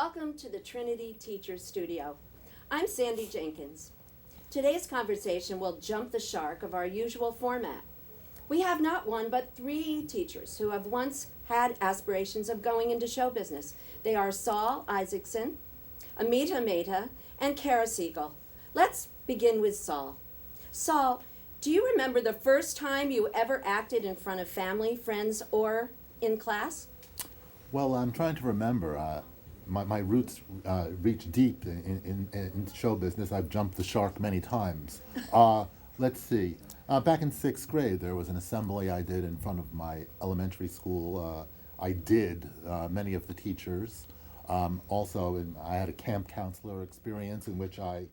welcome to the Trinity Teachers Studio. I'm Sandy Jenkins. Today's conversation will jump the shark of our usual format. We have not one but three teachers who have once had aspirations of going into show business. They are Saul Isaacson, Amita Mehta, and Kara Siegel. Let's begin with Saul. Saul, do you remember the first time you ever acted in front of family, friends, or in class? Well, I'm trying to remember. My roots reach deep in show business. I've jumped the shark many times. Let's see. Back in 6th grade, there was an assembly I did in front of my elementary school. I did many of the teachers. I had a camp counselor experience in which I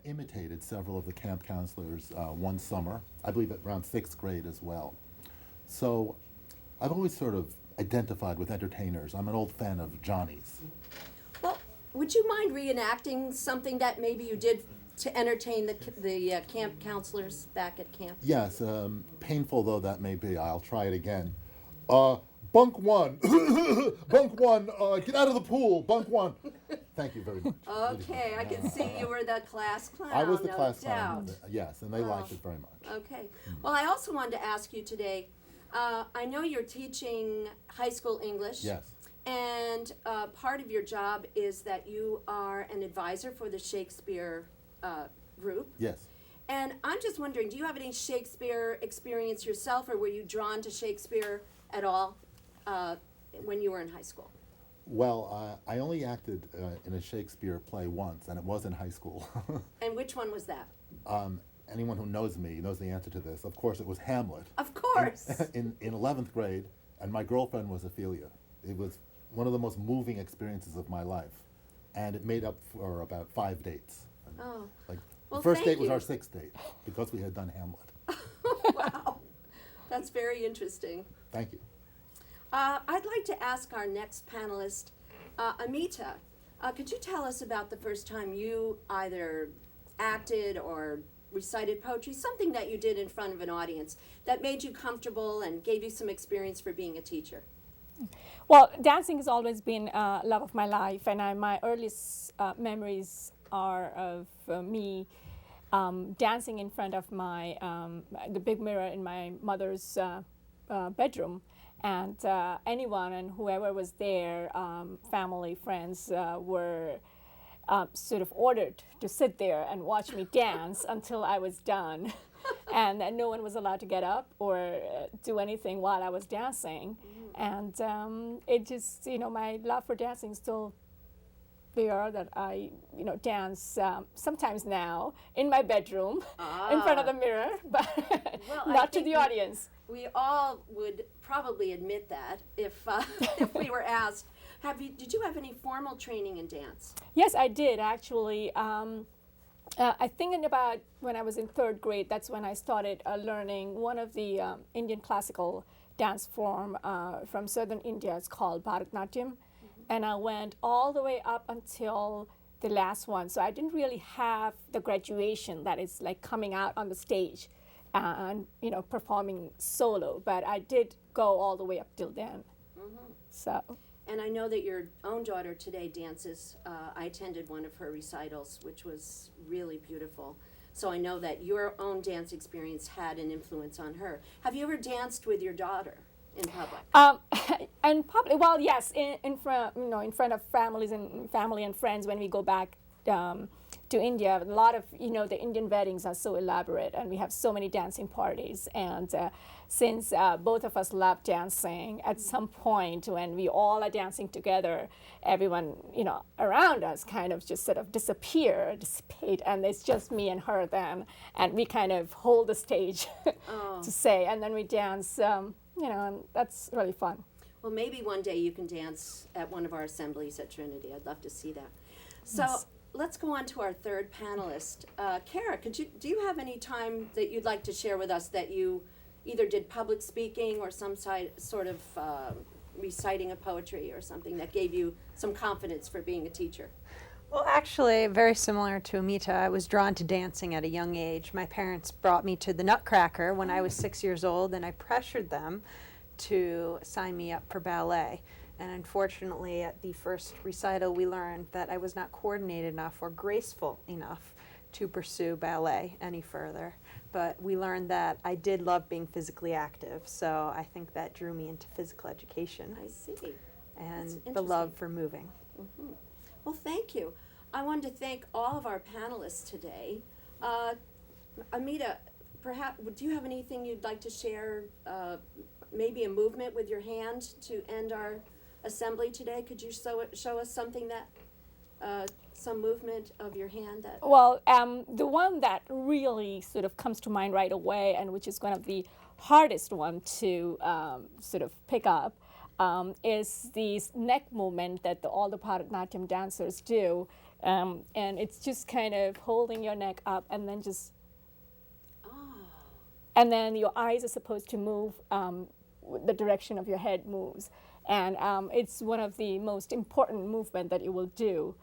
imitated several of the camp counselors one summer. I believe around 6th grade as well. So I've always sort of identified with entertainers. I'm an old fan of Johnny's. Well, would you mind reenacting something that maybe you did to entertain the camp counselors back at camp? Yes, painful though that may be, I'll try it again. Bunk one, bunk one, get out of the pool, bunk one. Thank you very much. Okay, I can see you were the class clown. I was the no class doubt. clown, yes, and they liked it very much. Okay. Well, I also wanted to ask you today, I know you're teaching high school English. Yes. And part of your job is that you are an advisor for the Shakespeare group. Yes. And I'm just wondering, do you have any Shakespeare experience yourself, or were you drawn to Shakespeare at all when you were in high school? Well, I only acted in a Shakespeare play once, and it was in high school. And which one was that? Anyone who knows me knows the answer to this. Of course, it was Hamlet. Of course. In 11th grade, and my girlfriend was Ophelia. It was one of the most moving experiences of my life, and it made up for about 5 dates. Oh. Like, Well, the first thank date was you. our 6th date, because we had done Hamlet. Wow. That's very interesting. Thank you. I'd like to ask our next panelist, Amita, could you tell us about the first time you either acted or recited poetry, something that you did in front of an audience that made you comfortable and gave you some experience for being a teacher? Well, dancing has always been a love of my life, and my earliest memories are of me dancing in front of the big mirror in my mother's bedroom. And anyone and whoever was there, family, friends, were sort of ordered to sit there and watch me dance until I was done. And no one was allowed to get up or do anything while I was dancing. And it just, my love for dancing still there, that I, dance sometimes now in my bedroom in front of the mirror, but Well, not to the audience. We all would probably admit that if we were asked. Did you have any formal training in dance? Yes, I did actually. I think in about when I was in 3rd grade, that's when I started learning one of the Indian classical dance form from southern India. It's called Bharatanatyam. And I went all the way up until the last one. So I didn't really have the graduation that is like coming out on the stage and performing solo. But I did go all the way up till then. So. And I know that your own daughter today dances. I attended one of her recitals, which was really beautiful. So I know that your own dance experience had an influence on her. Have you ever danced with your daughter in public? In public, well, yes, in front of family and friends when we go back to India. A lot of the Indian weddings are so elaborate, and we have so many dancing parties. And since both of us love dancing, at some point when we all are dancing together, everyone around us kind of just sort of dissipate, and it's just me and her then, and we kind of hold the stage to say, and then we dance. And that's really fun. Well, maybe one day you can dance at one of our assemblies at Trinity. I'd love to see that. So Yes. let's go on to our third panelist. Kara, do you have any time that you'd like to share with us that you either did public speaking or some sort of reciting of poetry or something that gave you some confidence for being a teacher? Well, actually, very similar to Amita, I was drawn to dancing at a young age. My parents brought me to the Nutcracker when I was 6 years old, and I pressured them to sign me up for ballet. And unfortunately, at the first recital, we learned that I was not coordinated enough or graceful enough to pursue ballet any further. But we learned that I did love being physically active, so I think that drew me into physical education I see. and That's the love interesting. for moving. Well, thank you. I wanted to thank all of our panelists today. Amita, perhaps, do you have anything you'd like to share? Maybe a movement with your hand to end our assembly today? Could you show us something that, some movement of your hand that? Well, the one that really sort of comes to mind right away, and which is one of the hardest one to sort of pick up, is the neck movement that all the Bharatanatyam dancers do, and it's just kind of holding your neck up and then just, and then your eyes are supposed to move, the direction of your head moves, and it's one of the most important movement that you will do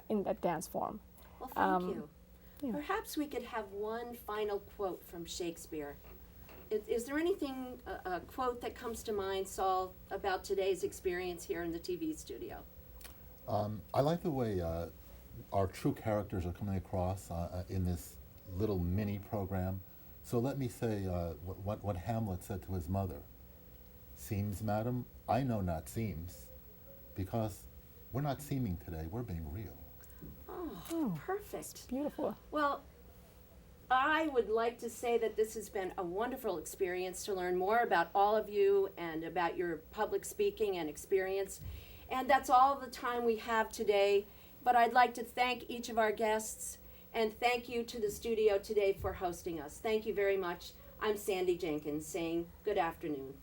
in that dance form. Well, thank you. Perhaps we could have one final quote from Shakespeare. Is there anything, a quote that comes to mind, Saul, about today's experience here in the TV studio? I like the way our true characters are coming across in this little mini program. So let me say what Hamlet said to his mother. Seems, madam, I know not seems, because we're not seeming today, we're being real. Oh, perfect. Beautiful. Well, I would like to say that this has been a wonderful experience to learn more about all of you and about your public speaking and experience. And that's all the time we have today. But I'd like to thank each of our guests and thank you to the studio today for hosting us. Thank you very much. I'm Sandy Jenkins saying good afternoon.